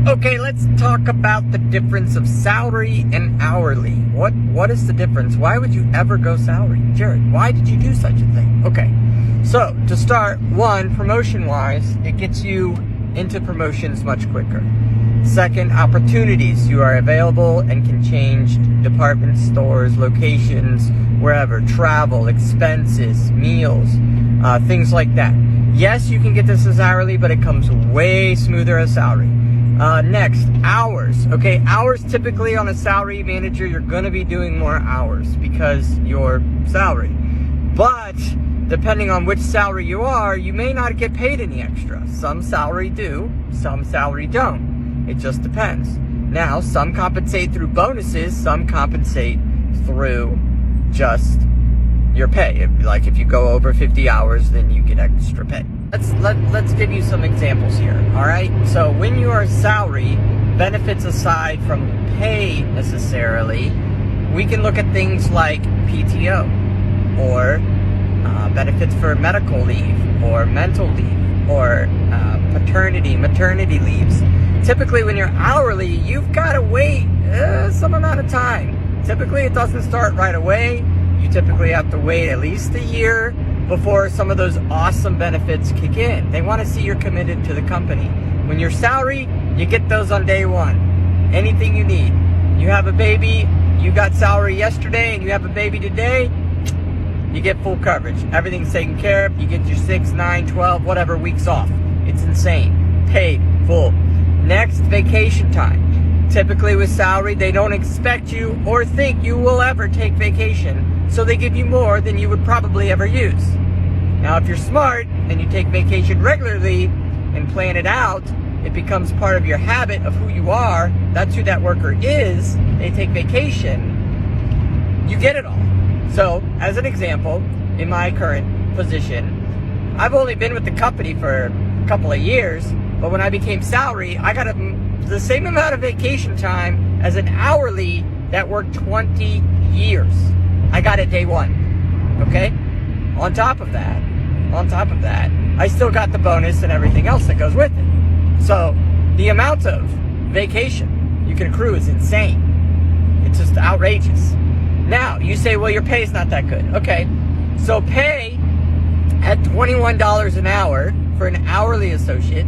Okay, let's talk about the difference of salary and hourly. What is the difference? Why would you ever go salary? Jared, why did you do such a thing? Okay, so to start, one, promotion-wise, it gets you into promotions much quicker. Second, opportunities. You are available and can change department stores, locations, wherever, travel, expenses, meals, things like that. Yes, you can get this as hourly, but it comes way smoother as salary. Next, hours. Okay, hours typically on a salary manager, you're going to be doing more hours because you're salary. But depending on which salary you are, you may not get paid any extra. Some salary do, some salary don't. It just depends. Now, some compensate through bonuses, some compensate through just your pay. Like if you go over 50 hours, then you get extra pay. Let's give you some examples here, all right? So when you are salary, benefits aside from pay necessarily, we can look at things like PTO or benefits for medical leave or mental leave or paternity, maternity leaves. Typically when you're hourly, you've got to wait some amount of time. Typically it doesn't start right away. You typically have to wait at least a year before some of those awesome benefits kick in. They want to see you're committed to the company. When you're salary, you get those on day one. Anything you need. You have a baby, you got salary yesterday, and you have a baby today, you get full coverage. Everything's taken care of. You get your 6, 9, 12, whatever weeks off. It's insane. Paid, full. Next, vacation time. Typically with salary, they don't expect you or think you will ever take vacation, so they give you more than you would probably ever use. Now, if you're smart and you take vacation regularly and plan it out, it becomes part of your habit of who you are. That's who that worker is. They take vacation. You get it all. So, as an example, in my current position, I've only been with the company for a couple of years, but when I became salary, I got the same amount of vacation time as an hourly that worked 20 years. I got it day one, okay? On top of that, I still got the bonus and everything else that goes with it. So the amount of vacation you can accrue is insane. It's just outrageous. Now, you say, well, your pay is not that good. Okay, so pay at $21 an hour for an hourly associate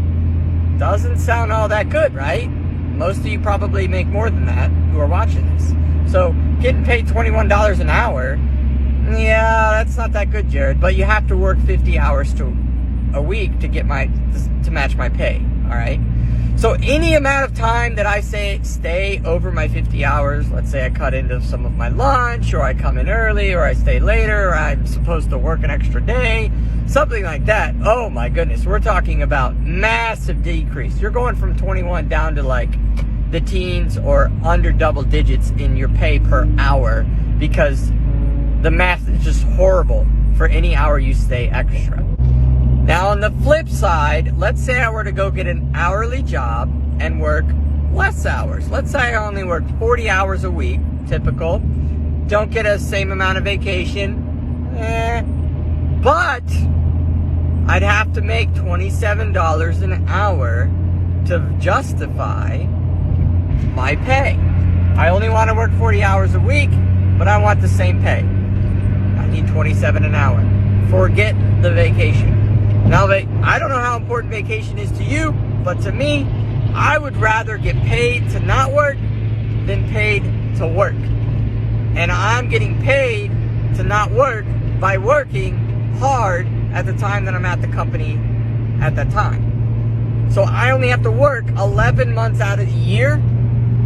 doesn't sound all that good, right? Most of you probably make more than that who are watching this. So getting paid $21 an hour, yeah, that's not that good, Jared. But you have to work 50 hours a week to get to match my pay. All right. So any amount of time that I say stay over my 50 hours, let's say I cut into some of my lunch, or I come in early, or I stay later, or I'm supposed to work an extra day, something like that. Oh my goodness, we're talking about massive decrease. You're going from 21 down to like the teens or under double digits in your pay per hour because the math is just horrible for any hour you stay extra. Now on the flip side, let's say I were to go get an hourly job and work less hours. Let's say I only work 40 hours a week, typical. Don't get a same amount of vacation, but I'd have to make $27 an hour to justify my pay. I only want to work 40 hours a week, but I want the same pay. I need $27 an hour. Forget the vacation. Now, I don't know how important vacation is to you, but to me, I would rather get paid to not work than paid to work. And I'm getting paid to not work by working hard at the time that I'm at the company at that time. So I only have to work 11 months out of the year,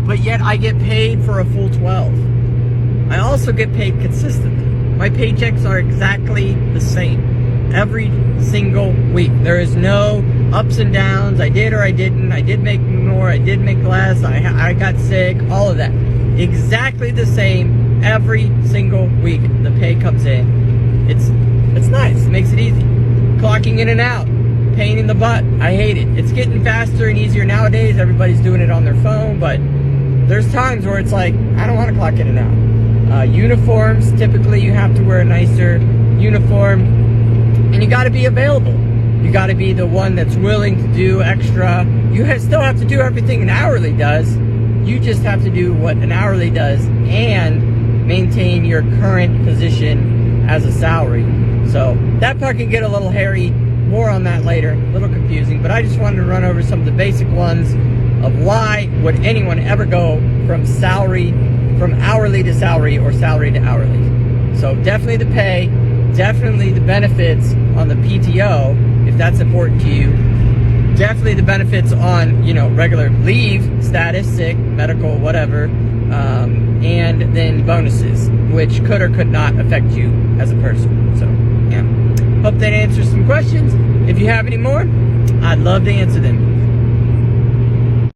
but yet I get paid for a full 12. I also get paid consistently. My paychecks are exactly the same every single week. There is no ups and downs. I did or I didn't. I did make more. I did make less. I got sick. All of that. Exactly the same every single week. The pay comes in. It's nice. It makes it easy. Clocking in and out. Pain in the butt. I hate it. It's getting faster and easier nowadays. Everybody's doing it on their phone, but there's times where it's like, I don't want to clock in and out. Uniforms. Typically, you have to wear a nicer uniform. And you got to be available. You got to be the one that's willing to do extra. You still have to do everything an hourly does. You just have to do what an hourly does and maintain your current position as a salary. So that part can get a little hairy. More on that later. A little confusing, but I just wanted to run over some of the basic ones of why would anyone ever go from hourly to salary or salary to hourly. So definitely the pay, definitely the benefits on the PTO, if that's important to you. Definitely the benefits on, regular leave status, sick, medical, whatever, and then bonuses, which could or could not affect you as a person. So, yeah. Hope that answers some questions. If you have any more, I'd love to answer them.